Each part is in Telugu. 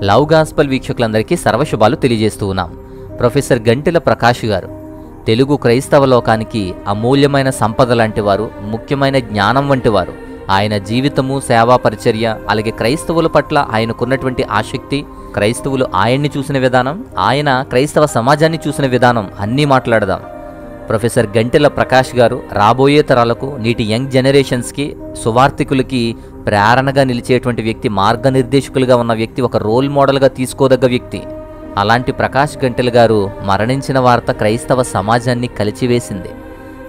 లవ్ గాస్పల్ వీక్షకులందరికీ సర్వశుభాలు తెలియజేస్తూ ఉన్నాం. ప్రొఫెసర్ గంటెల ప్రకాష్ గారు తెలుగు క్రైస్తవ లోకానికి అమూల్యమైన సంపద లాంటివారు, ముఖ్యమైన జ్ఞానం వంటివారు. ఆయన జీవితము, సేవా పరిచర్య, అలాగే క్రైస్తవుల పట్ల ఆయనకున్నటువంటి ఆసక్తి, క్రైస్తవులు ఆయన్ని చూసిన విధానం, ఆయన క్రైస్తవ సమాజాన్ని చూసిన విధానం అన్నీ మాట్లాడదాం. ప్రొఫెసర్ గంటెల ప్రకాష్ గారు రాబోయే తరాలకు, నీటి యంగ్ జనరేషన్స్కి, సువార్థికులకి ప్రేరణగా నిలిచేటువంటి వ్యక్తి, మార్గనిర్దేశకులుగా ఉన్న వ్యక్తి, ఒక రోల్ మోడల్గా తీసుకోదగ్గ వ్యక్తి. అలాంటి ప్రకాష్ గంటెల గారు మరణించిన వార్త క్రైస్తవ సమాజాన్ని కలిచివేసింది.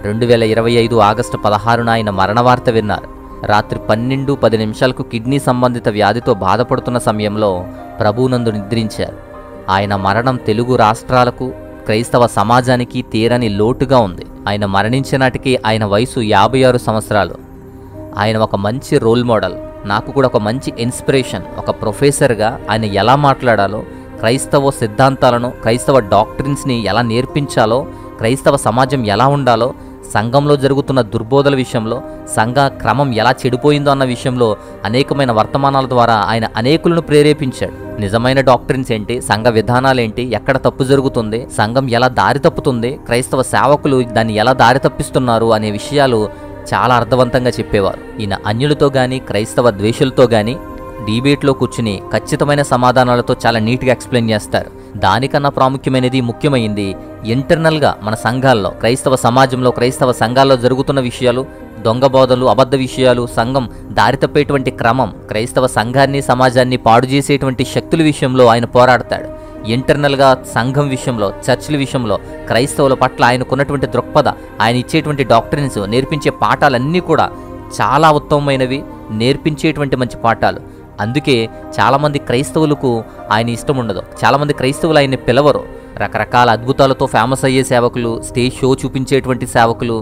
2025 ఆగస్టు 16న ఆయన మరణ వార్త విన్నారు. రాత్రి 12:10 కిడ్నీ సంబంధిత వ్యాధితో బాధపడుతున్న సమయంలో ప్రభువునందు నిద్రించారు. ఆయన మరణం తెలుగు రాష్ట్రాలకు, క్రైస్తవ సమాజానికి తీరని లోటుగా ఉంది. ఆయన మరణించే నాటికి ఆయన వయసు 56 సంవత్సరాలు. ఆయన ఒక మంచి రోల్ మోడల్, నాకు కూడా ఒక మంచి ఇన్స్పిరేషన్. ఒక ప్రొఫెసర్గా ఆయన ఎలా మాట్లాడాలో, క్రైస్తవ సిద్ధాంతాలను, క్రైస్తవ డాక్ట్రిన్స్ని ఎలా నేర్పించాలో, క్రైస్తవ సమాజం ఎలా ఉండాలో, సంఘంలో జరుగుతున్న దుర్బోధల విషయంలో, సంఘ క్రమం ఎలా చెడిపోయిందో అన్న విషయంలో అనేకమైన వర్తమానాల ద్వారా ఆయన అనేకులను ప్రేరేపించాడు. నిజమైన డాక్ట్రిన్స్ ఏంటి, సంఘ విధానాలేంటి, ఎక్కడ తప్పు జరుగుతుంది, సంఘం ఎలా దారి తప్పుతుంది, క్రైస్తవ సేవకులు దాన్ని ఎలా దారి తప్పిస్తున్నారు అనే విషయాలు చాలా అర్థవంతంగా చెప్పేవారు. ఈయన అన్యులతో కానీ, క్రైస్తవ ద్వేషులతో కానీ డిబేట్లో కూర్చుని ఖచ్చితమైన సమాధానాలతో చాలా నీట్గా ఎక్స్ప్లెయిన్ చేస్తారు. దానికన్నా ప్రాముఖ్యమైనది, ముఖ్యమైంది ఇంటర్నల్గా మన సంఘాల్లో, క్రైస్తవ సమాజంలో, క్రైస్తవ సంఘాల్లో జరుగుతున్న విషయాలు, దొంగ బోధలు, అబద్ధ విషయాలు, సంఘం దారి తప్పేటువంటి క్రమం, క్రైస్తవ సంఘాన్ని, సమాజాన్ని పాడు చేసేటువంటి శక్తుల విషయంలో ఆయన పోరాడతాడు. ఇంటర్నల్గా సంఘం విషయంలో, చర్చిల విషయంలో, క్రైస్తవుల పట్ల ఆయనకున్నటువంటి దృక్పథ, ఆయన ఇచ్చేటువంటి డాక్టరీన్స్, నేర్పించే పాఠాలన్నీ కూడా చాలా ఉత్తమమైనవి, నేర్పించేటువంటి మంచి పాఠాలు. అందుకే చాలామంది క్రైస్తవులకు ఆయన ఇష్టం ఉండదు. చాలామంది క్రైస్తవులు ఆయన్ని పిలవరు. రకరకాల అద్భుతాలతో ఫేమస్ అయ్యే సేవకులు, స్టేజ్ షో చూపించేటువంటి సేవకులు,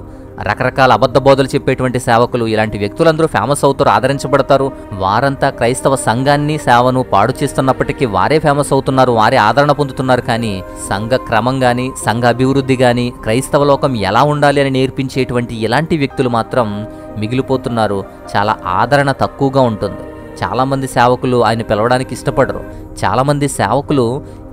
రకరకాల అబద్ధ బోధలు చెప్పేటువంటి సేవకులు, ఇలాంటి వ్యక్తులందరూ ఫేమస్ అవుతారు, ఆదరించబడతారు. వారంతా క్రైస్తవ సంఘాన్ని, సేవను పాడు చేస్తున్నప్పటికీ వారే ఫేమస్ అవుతున్నారు, వారే ఆదరణ పొందుతున్నారు. కానీ సంఘ క్రమం కానీ, సంఘ అభివృద్ధి కానీ, క్రైస్తవ లోకం ఎలా ఉండాలి అని నేర్పించేటువంటి ఇలాంటి వ్యక్తులు మాత్రం మిగిలిపోతున్నారు. చాలా ఆదరణ తక్కువగా ఉంటుంది. చాలామంది సేవకులు ఆయన పిలవడానికి ఇష్టపడరు. చాలామంది సేవకులు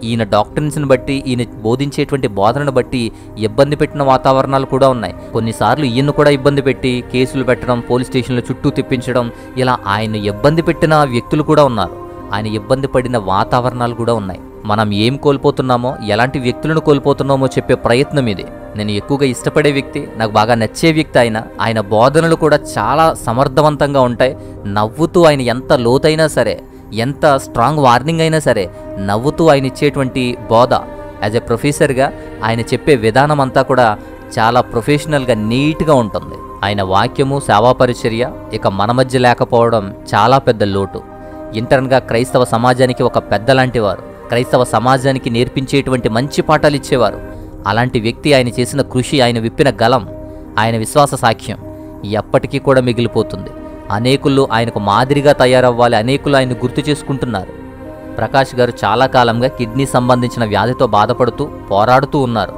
ఈయన డాక్టర్స్ని బట్టి, ఈయన బోధించేటువంటి బోధనను బట్టి ఇబ్బంది పెట్టిన వాతావరణాలు కూడా ఉన్నాయి. కొన్నిసార్లు ఈయన కూడా ఇబ్బంది పెట్టి కేసులు పెట్టడం, పోలీస్ స్టేషన్ల చుట్టూ తిప్పించడం, ఇలా ఆయన ఇబ్బంది పెట్టిన వ్యక్తులు కూడా ఉన్నారు. ఆయన ఇబ్బంది పడిన వాతావరణాలు కూడా ఉన్నాయి. మనం ఏం కోల్పోతున్నామో, ఎలాంటి వ్యక్తులను కోల్పోతున్నామో చెప్పే ప్రయత్నం ఇది. నేను ఎక్కువగా ఇష్టపడే వ్యక్తి, నాకు బాగా నచ్చే వ్యక్తి ఆయన బోధనలు కూడా చాలా సమర్థవంతంగా ఉంటాయి. నవ్వుతూ ఆయన ఎంత లోతైనా సరే, ఎంత స్ట్రాంగ్ వార్నింగ్ అయినా సరే, నవ్వుతూ ఆయన ఇచ్చేటువంటి బోధ, యాజ్ ఎ ప్రొఫెసర్గా ఆయన చెప్పే విధానం అంతా కూడా చాలా ప్రొఫెషనల్గా, నీట్గా ఉంటుంది. ఆయన వాక్యము, సేవా పరిచర్య ఇక మన మధ్య లేకపోవడం చాలా పెద్ద లోటు. ఇంటర్న్గా క్రైస్తవ సమాజానికి ఒక పెద్ద లాంటి వారు, క్రైస్తవ సమాజానికి నేర్పించేటువంటి మంచి పాఠాలు ఇచ్చేవారు. అలాంటి వ్యక్తి ఆయన చేసిన కృషి, ఆయన విప్పిన గలం, ఆయన విశ్వాస సాక్ష్యం ఎప్పటికీ కూడా మిగిలిపోతుంది. అనేకులు ఆయనకు మాదిరిగా తయారవ్వాలి, అనేకులు ఆయన గుర్తు చేసుకుంటున్నారు. ప్రకాష్ గారు చాలా కాలంగా కిడ్నీ సంబంధించిన వ్యాధితో బాధపడుతూ పోరాడుతూ ఉన్నారు.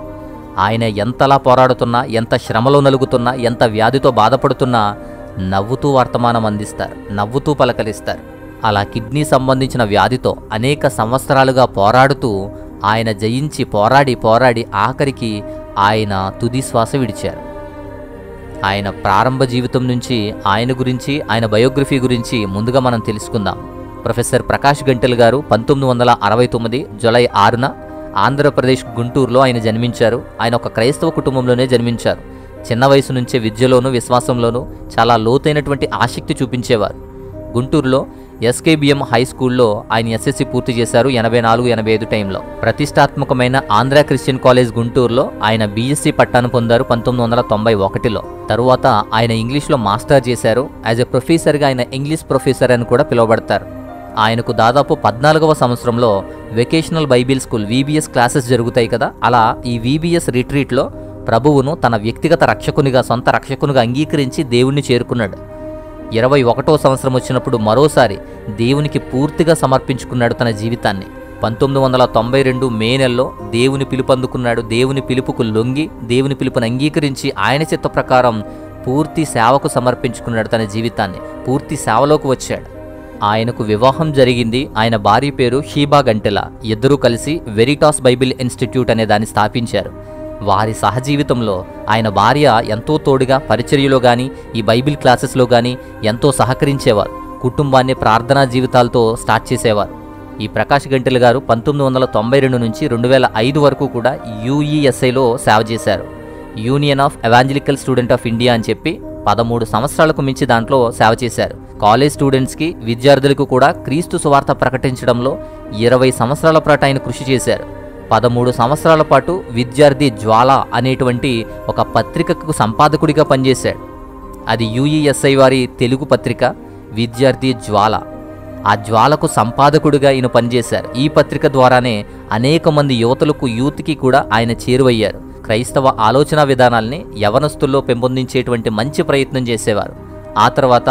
ఆయన ఎంతలా పోరాడుతున్నా, ఎంత శ్రమలో నలుగుతున్నా, ఎంత వ్యాధితో బాధపడుతున్నా నవ్వుతూ వర్తమానం అందిస్తారు, నవ్వుతూ పలకలిస్తారు. అలా కిడ్నీ సంబంధించిన వ్యాధితో అనేక సంవత్సరాలుగా పోరాడుతూ ఆయన జయించి పోరాడి ఆఖరికి ఆయన తుది శ్వాస విడిచారు. ఆయన ప్రారంభ జీవితం నుంచి ఆయన గురించి, ఆయన బయోగ్రఫీ గురించి ముందుగా మనం తెలుసుకుందాం. ప్రొఫెసర్ ప్రకాష్ గంటెల గారు 1969 జూలై 6న ఆంధ్రప్రదేశ్ గుంటూరులో ఆయన జన్మించారు. ఆయన ఒక క్రైస్తవ కుటుంబంలోనే జన్మించారు. చిన్న వయసు నుంచే విద్యలోనూ, విశ్వాసంలోనూ చాలా లోతైనటువంటి ఆసక్తి చూపించేవారు. గుంటూరులో ఎస్కేబిఎం హై స్కూల్లో ఆయన ఎస్ఎస్సి పూర్తి చేశారు 84-85 టైంలో. ప్రతిష్టాత్మకమైన ఆంధ్ర క్రిస్టియన్ కాలేజ్ గుంటూరులో ఆయన బీఎస్సీ పట్టాను పొందారు 1991లో. తరువాత ఆయన ఇంగ్లీష్లో మాస్టర్ చేశారు. యాజ్ ఎ ప్రొఫెసర్గా ఆయన ఇంగ్లీష్ ప్రొఫెసర్ అని కూడా పిలువబడతారు. ఆయనకు దాదాపు 14వ సంవత్సరంలో vocational Bible school VBS classes జరుగుతాయి కదా, అలా ఈ VBS రిట్రీట్లో ప్రభువును తన వ్యక్తిగత రక్షకునిగా, సొంత రక్షకునిగా అంగీకరించి దేవుణ్ణి చేరుకున్నాడు. 21వ సంవత్సరం వచ్చినప్పుడు మరోసారి దేవునికి పూర్తిగా సమర్పించుకున్నాడు తన జీవితాన్ని. 1992 మే నెలలో దేవుని పిలుపు అందుకున్నాడు. దేవుని పిలుపుకు లొంగి, దేవుని పిలుపును అంగీకరించి ఆయన చిత్త ప్రకారం పూర్తి సేవకు సమర్పించుకున్నాడు తన జీవితాన్ని. పూర్తి సేవలోకి వచ్చాడు. ఆయనకు వివాహం జరిగింది. ఆయన భార్య పేరు షీబా గంటెల. ఇద్దరూ కలిసి వెరిటాస్ బైబిల్ ఇన్స్టిట్యూట్ అనే దాన్ని స్థాపించారు. వారి సహజీవితంలో ఆయన భార్య ఎంతో తోడుగా పరిచర్యలో గాని ఈ బైబిల్ క్లాసెస్లో గాని ఎంతో సహకరించేవారు. కుటుంబాన్ని ప్రార్థనా జీవితాలతో స్టార్ట్ చేసేవారు. ఈ ప్రకాష్ గంటెల గారు 1992 నుంచి 2005 వరకు కూడా యూఈఎస్ఐలో సేవ చేశారు. Union of evangelical student of India అని చెప్పి 13 సంవత్సరాలకు మించి దాంట్లో సేవ చేశారు. కాలేజ్ స్టూడెంట్స్కి విద్యార్థులకు కూడా క్రీస్తు సువార్త ప్రకటించడంలో 20 సంవత్సరాల పాటు ఆయన కృషి చేశారు. 13 సంవత్సరాల పాటు విద్యార్థి జ్వాల అనేటువంటి ఒక పత్రికకు సంపాదకుడిగా పనిచేశాడు. అది యూఈఎస్ఐ వారి తెలుగు పత్రిక విద్యార్థి జ్వాల. ఆ జ్వాలకు సంపాదకుడిగా ఈయన పనిచేశారు. ఈ పత్రిక ద్వారానే అనేక మంది యువతులకు యూత్కి కూడా ఆయన చేరువయ్యారు. క్రైస్తవ ఆలోచన విధానాల్ని యవనస్తుల్లో పెంపొందించేటువంటి మంచి ప్రయత్నం చేసేవారు. ఆ తర్వాత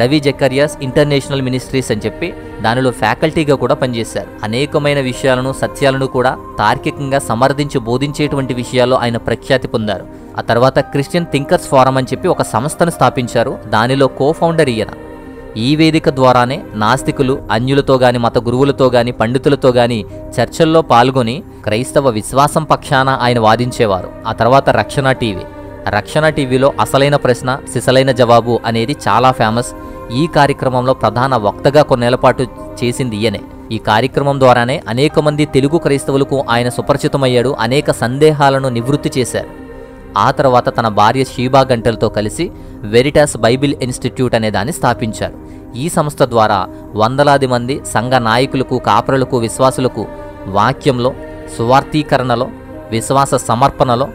రవి జకర్యాస్ ఇంటర్నేషనల్ మినిస్ట్రీస్ అని చెప్పి దానిలో ఫ్యాకల్టీగా కూడా పనిచేశారు. అనేకమైన విషయాలను సత్యాలను కూడా తార్కికంగా సమర్థించి బోధించేటువంటి విషయాల్లో ఆయన ప్రఖ్యాతి పొందారు. ఆ తర్వాత క్రిస్టియన్ థింకర్స్ ఫోరం అని చెప్పి ఒక సంస్థను స్థాపించారు. దానిలో కో-ఫౌండర్ ఈయన. ఈ వేదిక ద్వారానే నాస్తికులు, అన్యులతో గాని మత గురువులతో గాని పండితులతో గాని చర్చల్లో పాల్గొని క్రైస్తవ విశ్వాసం పక్షాన ఆయన వాదించేవారు. ఆ తర్వాత రక్షణ టీవీలో అసలైన ప్రశ్న సిసలైన జవాబు అనేది చాలా ఫేమస్. ఈ కార్యక్రమంలో ప్రధాన వక్తగా కొన్నేళ్ల పాటు చేసింది ఈయనే. ఈ కార్యక్రమం ద్వారానే అనేక మంది తెలుగు క్రైస్తవులకు ఆయన సుపరిచితమయ్యాడు. అనేక సందేహాలను నివృత్తి చేశారు. ఆ తర్వాత తన భార్య షీబా గంటెలతో కలిసి వెరిటాస్ బైబిల్ ఇన్స్టిట్యూట్ అనే దాన్ని స్థాపించారు. ఈ సంస్థ ద్వారా వందలాది మంది సంఘ నాయకులకు, కాపరులకు, విశ్వాసులకు వాక్యంలో, సువార్తీకరణలో, విశ్వాస సమర్పణలో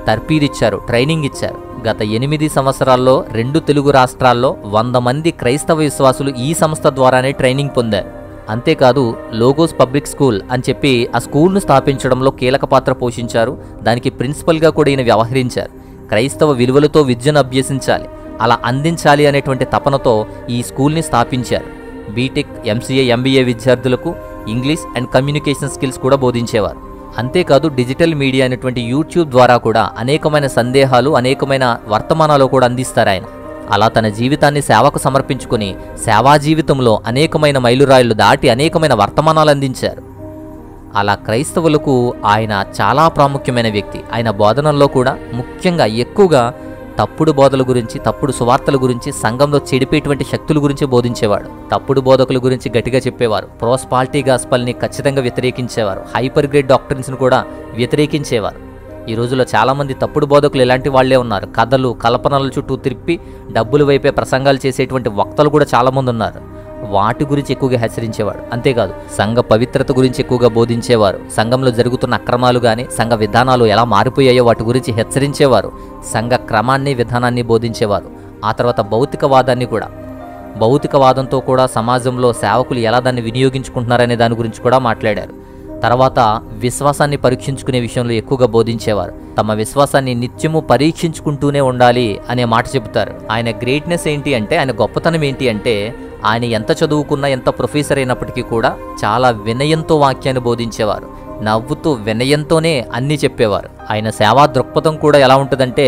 తర్పీదిచ్చారు, ట్రైనింగ్ ఇచ్చారు. గత 8 సంవత్సరాల్లో 2 తెలుగు రాష్ట్రాల్లో 100 మంది క్రైస్తవ విశ్వాసులు ఈ సంస్థ ద్వారానే ట్రైనింగ్ పొందారు. అంతేకాదు లోగోస్ పబ్లిక్ స్కూల్ అని చెప్పి ఆ స్కూల్ను స్థాపించడంలో కీలక పాత్ర పోషించారు. దానికి ప్రిన్సిపల్గా కూడా ఈయన వ్యవహరించారు. క్రైస్తవ విలువలతో విద్యను అభ్యసించాలి, అలా అందించాలి అనేటువంటి తపనతో ఈ స్కూల్ని స్థాపించారు. బీటెక్, ఎంసీఏ, ఎంబీఏ విద్యార్థులకు ఇంగ్లీష్ అండ్ కమ్యూనికేషన్ స్కిల్స్ కూడా బోధించేవారు. అంతేకాదు డిజిటల్ మీడియా అనేటువంటి యూట్యూబ్ ద్వారా కూడా అనేకమైన సందేహాలు, అనేకమైన వర్తమానాలు కూడా అందిస్తారు ఆయన. అలా తన జీవితాన్ని సేవకు సమర్పించుకుని సేవా జీవితంలో అనేకమైన మైలురాళ్లు దాటి అనేకమైన వర్తమానాలు అందించారు. అలా క్రైస్తవులకు ఆయన చాలా ప్రాముఖ్యమైన వ్యక్తి. ఆయన బోధనల్లో కూడా ముఖ్యంగా ఎక్కువగా తప్పుడు బోధల గురించి, తప్పుడు సువార్తల గురించి, సంఘంలో చెడిపేటువంటి శక్తుల గురించి బోధించేవాడు. తప్పుడు బోధకుల గురించి గట్టిగా చెప్పేవారు. ప్రోస్పాలిటీ గాస్పల్ని ఖచ్చితంగా వ్యతిరేకించేవారు. హైపర్ గ్రేడ్ డాక్టర్స్ని కూడా వ్యతిరేకించేవారు. ఈ రోజుల్లో చాలామంది తప్పుడు బోధకులు ఇలాంటి వాళ్లే ఉన్నారు. కథలు, కల్పనల చుట్టూ తిప్పి డబ్బులు వైపే ప్రసంగాలు చేసేటువంటి వక్తలు కూడా చాలామంది ఉన్నారు. వాటి గురించి ఎక్కువగా హెచ్చరించేవాడు. అంతేకాదు సంఘ పవిత్రత గురించి ఎక్కువగా బోధించేవారు. సంఘంలో జరుగుతున్న అక్రమాలు కానీ, సంఘ విధానాలు ఎలా మారిపోయాయో వాటి గురించి హెచ్చరించేవారు. సంఘ క్రమాన్ని, విధానాన్ని బోధించేవారు. ఆ తర్వాత భౌతికవాదంతో కూడా సమాజంలో సేవకులు ఎలా దాన్ని వినియోగించుకుంటున్నారనే దాని గురించి కూడా మాట్లాడారు. తర్వాత విశ్వాసాన్ని పరీక్షించుకునే విషయంలో ఎక్కువగా బోధించేవారు. తమ విశ్వాసాన్ని నిత్యము పరీక్షించుకుంటూనే ఉండాలి అనే మాట చెబుతారు. ఆయన గ్రేట్నెస్ ఏంటి అంటే, ఆయన గొప్పతనం ఏంటి అంటే, ఆయన ఎంత చదువుకున్నా, ఎంత ప్రొఫెసర్ అయినప్పటికీ కూడా చాలా వినయంతో వాక్యాన్ని బోధించేవారు. నవ్వుతూ వినయంతోనే అన్నీ చెప్పేవారు. ఆయన సేవా దృక్పథం కూడా ఎలా ఉంటుందంటే,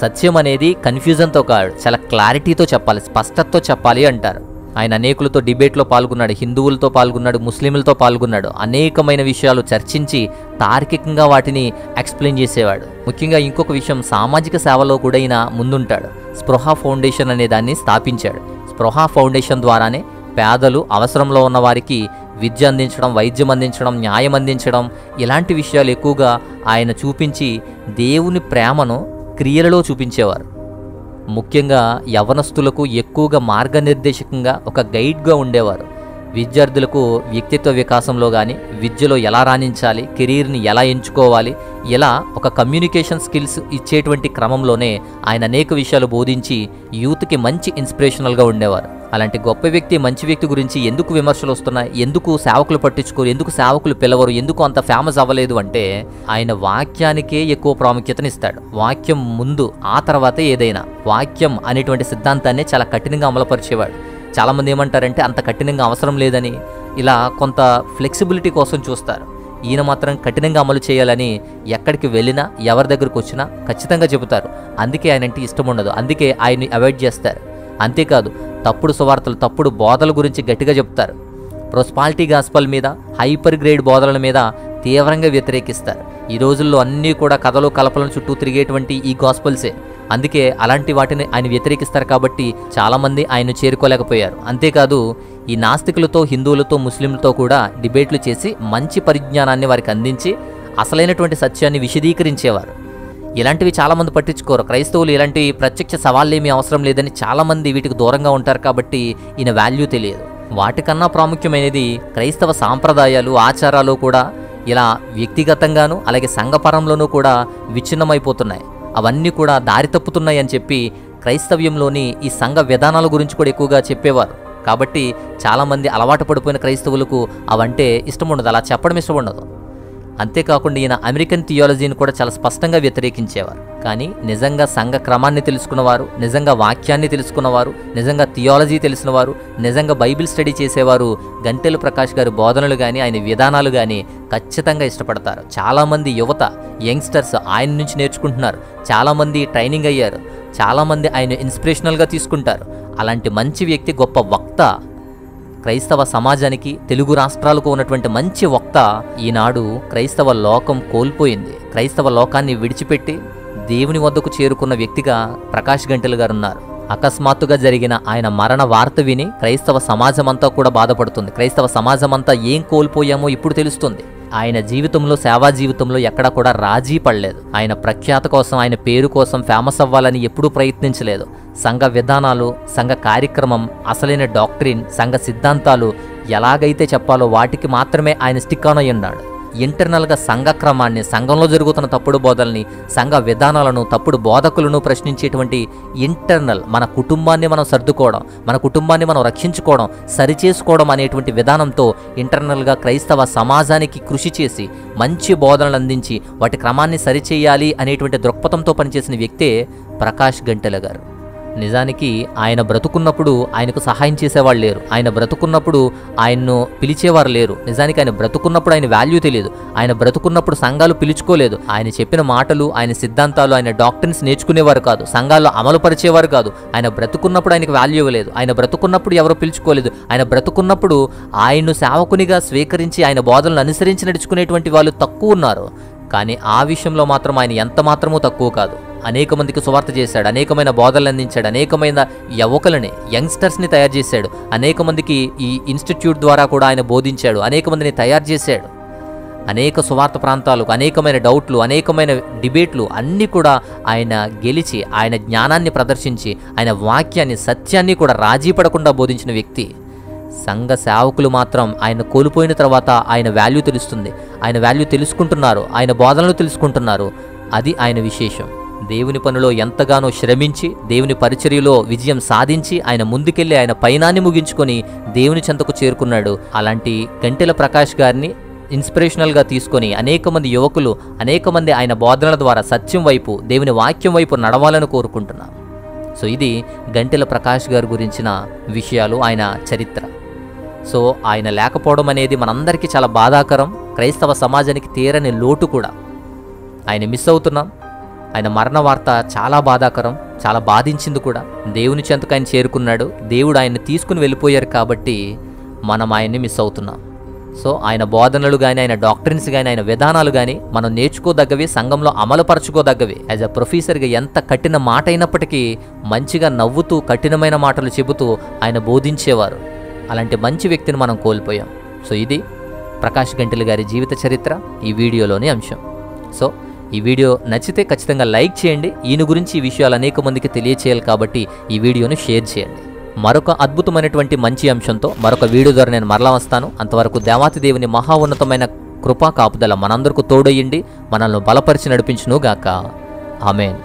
సత్యం అనేది కన్ఫ్యూజన్తో కాదు, చాలా క్లారిటీతో చెప్పాలి, స్పష్టతతో చెప్పాలి అంటారు. ఆయన అనేకులతో డిబేట్లో పాల్గొన్నాడు. హిందువులతో పాల్గొన్నాడు, ముస్లింలతో పాల్గొన్నాడు. అనేకమైన విషయాలు చర్చించి తార్కికంగా వాటిని ఎక్స్ప్లెయిన్ చేసేవాడు. ముఖ్యంగా ఇంకొక విషయం, సామాజిక సేవలో కూడా ఈయన ముందుంటాడు. స్పృహ ఫౌండేషన్ అనే దాన్ని స్థాపించాడు. స్పృహ ఫౌండేషన్ ద్వారానే పేదలు, అవసరంలో ఉన్న వారికి విద్య అందించడం, వైద్యం అందించడం, న్యాయం అందించడం, ఇలాంటి విషయాలు ఎక్కువగా ఆయన చూపించి దేవుని ప్రేమను క్రియలలో చూపించేవారు. ముఖ్యంగా యవనస్తులకు ఎక్కువగా మార్గనిర్దేశకంగా ఒక గైడ్గా ఉండేవారు. విద్యార్థులకు వ్యక్తిత్వ వికాసంలో కానీ, విద్యలో ఎలా రాణించాలి, కెరీర్ని ఎలా ఎంచుకోవాలి, ఇలా ఒక కమ్యూనికేషన్ స్కిల్స్ ఇచ్చేటువంటి క్రమంలోనే ఆయన అనేక విషయాలు బోధించి యూత్కి మంచి ఇన్స్పిరేషనల్గా ఉండేవారు. అలాంటి గొప్ప వ్యక్తి, మంచి వ్యక్తి గురించి ఎందుకు విమర్శలు వస్తున్నాయి, ఎందుకు సేవకులు పట్టించుకోరు, ఎందుకు సేవకులు పిలవరు, ఎందుకు అంత ఫేమస్ అవ్వలేదు అంటే, ఆయన వాక్యానికే ఎక్కువ ప్రాముఖ్యతనిస్తాడు. వాక్యం ముందు, ఆ తర్వాతే ఏదైనా. వాక్యం అనేటువంటి సిద్ధాంతాన్ని చాలా కఠినంగా అమలుపరిచేవాడు. చాలామంది ఏమంటారంటే అంత కఠినంగా అవసరం లేదని, ఇలా కొంత ఫ్లెక్సిబిలిటీ కోసం చూస్తారు. ఈయన మాత్రం కఠినంగా అమలు చేయాలని ఎక్కడికి వెళ్ళినా, ఎవరి దగ్గరకు వచ్చినా ఖచ్చితంగా చెబుతారు. అందుకే ఆయనంటే ఇష్టం ఉండదు, అందుకే ఆయన్ని అవాయిడ్ చేస్తారు. అంతేకాదు తప్పుడు సువార్తలు, తప్పుడు బోధల గురించి గట్టిగా చెప్తారు. ప్రొస్పాలిటీ గాస్పల్ మీద, హైపర్ గ్రేడ్ బోధనల మీద తీవ్రంగా వ్యతిరేకిస్తారు. ఈ రోజుల్లో అన్నీ కూడా కథలు కలపలను చుట్టూ తిరిగేటువంటి ఈ గాస్పల్సే. అందుకే అలాంటి వాటిని ఆయన వ్యతిరేకిస్తారు కాబట్టి చాలామంది ఆయన చేరుకోలేకపోయారు. అంతేకాదు ఈ నాస్తికులతో, హిందువులతో, ముస్లింలతో కూడా డిబేట్లు చేసి మంచి పరిజ్ఞానాన్ని వారికి అందించి అసలైనటువంటి సత్యాన్ని విశదీకరించేవారు. ఇలాంటివి చాలామంది పట్టించుకోరు. క్రైస్తవులు ఇలాంటి ప్రత్యక్ష సవాళ్ళేమీ అవసరం లేదని చాలామంది వీటికి దూరంగా ఉంటారు కాబట్టి ఈయన వాల్యూ తెలియదు. వాటికన్నా ప్రాముఖ్యమైనది క్రైస్తవ సాంప్రదాయాలు, ఆచారాలు కూడా ఇలా వ్యక్తిగతంగాను అలాగే సంఘపరంలోనూ కూడా విచ్ఛిన్నమైపోతున్నాయి. అవన్నీ కూడా దారి తప్పుతున్నాయి అని చెప్పి క్రైస్తవ్యంలోని ఈ సంఘ విధానాల గురించి కూడా ఎక్కువగా చెప్పేవారు. కాబట్టి చాలామంది అలవాటు పడిపోయిన క్రైస్తవులకు అవంటే ఇష్టం ఉండదు, అలా చెప్పడం ఇష్టం ఉండదు. అంతేకాకుండా ఈయన అమెరికన్ థియాలజీని కూడా చాలా స్పష్టంగా వ్యతిరేకించేవారు. కానీ నిజంగా సంఘ క్రమాన్ని తెలుసుకున్నవారు, నిజంగా వాక్యాన్ని తెలుసుకున్నవారు, నిజంగా థియాలజీ తెలిసినవారు, నిజంగా బైబిల్ స్టడీ చేసేవారు గంటెల ప్రకాష్ గారి బోధనలు కానీ ఆయన విధానాలు కానీ ఖచ్చితంగా ఇష్టపడతారు. చాలామంది యువత, యంగ్స్టర్స్ ఆయన నుంచి నేర్చుకుంటున్నారు. చాలామంది ట్రైనింగ్ అయ్యారు. చాలామంది ఆయన ఇన్స్పిరేషనల్గా తీసుకుంటారు. అలాంటి మంచి వ్యక్తి, గొప్ప వక్త, క్రైస్తవ సమాజానికి, తెలుగు రాష్ట్రాలకు ఉన్నటువంటి మంచి వక్త ఈనాడు క్రైస్తవ లోకం కోల్పోయింది. క్రైస్తవ లోకాన్ని విడిచిపెట్టి దేవుని వద్దకు చేరుకున్న వ్యక్తిగా ప్రకాష్ గంటెల గారు ఉన్నారు. అకస్మాత్తుగా జరిగిన ఆయన మరణ వార్త విని క్రైస్తవ సమాజమంతా కూడా బాధపడుతుంది. క్రైస్తవ సమాజమంతా ఏం కోల్పోయామో ఇప్పుడు తెలుస్తుంది. ఆయన జీవితంలో, సేవా జీవితంలో ఎక్కడా కూడా రాజీ పడలేదు. ఆయన ప్రఖ్యాత కోసం, ఆయన పేరు కోసం ఫేమస్ అవ్వాలని ఎప్పుడూ ప్రయత్నించలేదు. సంఘ విధానాలు, సంఘ కార్యక్రమం, అసలైన డాక్ట్రిన్, సంఘ సిద్ధాంతాలు ఎలాగైతే చెప్పాలో వాటికి మాత్రమే ఆయన స్టిక్ ఆన్ అయి ఉన్నాడు. ఇంటర్నల్గా సంఘ క్రమాన్ని, సంఘంలో జరుగుతున్న తప్పుడు బోధల్ని, సంఘ విధానాలను, తప్పుడు బోధకులను ప్రశ్నించేటువంటి ఇంటర్నల్ మన కుటుంబాన్ని మనం సర్దుకోవడం, మన కుటుంబాన్ని మనం రక్షించుకోవడం, సరిచేసుకోవడం అనేటువంటి విధానంతో ఇంటర్నల్గా క్రైస్తవ సమాజానికి కృషి చేసి మంచి బోధనలు అందించి వాటి క్రమాన్ని సరిచేయాలి అనేటువంటి దృక్పథంతో పనిచేసిన వ్యక్తే ప్రకాష్ గంటెల గారు. నిజానికి ఆయన బ్రతుకున్నప్పుడు ఆయనకు సహాయం చేసేవాళ్ళు లేరు. ఆయన బ్రతుకున్నప్పుడు ఆయన్ను పిలిచేవారు లేరు. నిజానికి ఆయన బ్రతుకున్నప్పుడు ఆయన వాల్యూ తెలియదు. ఆయన బ్రతుకున్నప్పుడు సంఘాలు పిలుచుకోలేదు. ఆయన చెప్పిన మాటలు, ఆయన సిద్ధాంతాలు, ఆయన డాక్టర్స్ నేర్చుకునేవారు కాదు. సంఘాల్లో అమలు పరిచేవారు కాదు. ఆయన బ్రతుకున్నప్పుడు ఆయనకు వాల్యూ ఇవ్వలేదు. ఆయన బ్రతుకున్నప్పుడు ఎవరు పిలుచుకోలేదు. ఆయన బ్రతుకున్నప్పుడు ఆయన్ను సేవకునిగా స్వీకరించి ఆయన బోధనలు అనుసరించి నడుచుకునేటువంటి వాళ్ళు తక్కువ ఉన్నారు. కానీ ఆ విషయంలో మాత్రం ఆయన ఎంత మాత్రమూ తక్కువ కాదు. అనేక మందికి సువార్త చేశాడు, అనేకమైన బోధనలు అందించాడు, అనేకమైన యువకులని, యంగ్స్టర్స్ని తయారు చేశాడు, అనేక మందికి ఈ ఇన్స్టిట్యూట్ ద్వారా కూడా ఆయన బోధించాడు, అనేక మందిని తయారు చేశాడు. అనేక సువార్త ప్రాంతాలకు, అనేకమైన డౌట్లు, అనేకమైన డిబేట్లు అన్నీ కూడా ఆయన గెలిచి, ఆయన జ్ఞానాన్ని ప్రదర్శించి, ఆయన వాక్యాన్ని, సత్యాన్ని కూడా రాజీ పడకుండా బోధించిన వ్యక్తి. సంఘ సేవకులు మాత్రం ఆయన కోల్పోయిన తర్వాత ఆయన వాల్యూ తెలుస్తుంది. ఆయన వాల్యూ తెలుసుకుంటున్నారు, ఆయన బోధనలు తెలుసుకుంటున్నారు. అది ఆయన విశేషం. దేవుని పనిలో ఎంతగానో శ్రమించి, దేవుని పరిచర్యలో విజయం సాధించి ఆయన ముందుకెళ్ళి ఆయన పయనాన్ని ముగించుకొని దేవుని చెంతకు చేరుకున్నాడు. అలాంటి గంటెల ప్రకాష్ గారిని ఇన్స్పిరేషనల్గా తీసుకొని అనేక మంది యువకులు, అనేక మంది ఆయన బోధనల ద్వారా సత్యం వైపు, దేవుని వాక్యం వైపు నడవాలని కోరుకుంటున్నాను. సో ఇది గంటెల ప్రకాష్ గారి గురించిన విషయాలు, ఆయన చరిత్ర. సో ఆయన లేకపోవడం అనేది మనందరికీ చాలా బాధాకరం. క్రైస్తవ సమాజానికి తీరని లోటు కూడా. ఆయన మిస్ అవుతున్నాం. ఆయన మరణ వార్త చాలా బాధాకరం, చాలా బాధించింది కూడా. దేవుని చెంతకు ఆయన చేరుకున్నాడు. దేవుడు ఆయన్ని తీసుకుని వెళ్ళిపోయారు కాబట్టి మనం ఆయన్ని మిస్ అవుతున్నాం. సో ఆయన బోధనలు కానీ, ఆయన డాక్టరీన్స్ కానీ, ఆయన విధానాలు కానీ మనం నేర్చుకోదగ్గవి, సంఘంలో అమలుపరచుకోదగ్గవి. యాజ్ అ ప్రొఫెసర్గా ఎంత కఠిన మాట అయినప్పటికీ మంచిగా నవ్వుతూ, కఠినమైన మాటలు చెబుతూ ఆయన బోధించేవారు. అలాంటి మంచి వ్యక్తిని మనం కోల్పోయాం. సో ఇది ప్రకాష్ గంటెల గారి జీవిత చరిత్ర, ఈ వీడియోలోని అంశం. సో ఈ వీడియో నచ్చితే ఖచ్చితంగా లైక్ చేయండి. ఈయన గురించి ఈ విషయాలు అనేక మందికి తెలియచేయాలి కాబట్టి ఈ వీడియోను షేర్ చేయండి. మరొక అద్భుతమైనటువంటి మంచి అంశంతో మరొక వీడియో ద్వారా నేను మరలా వస్తాను. అంతవరకు దేవాతి దేవుని మహా ఉన్నతమైన కృపా కాపుదల మనందరికీ తోడయ్యండి, మనల్ని బలపరిచి నడిపించును గాక. ఆమేన్.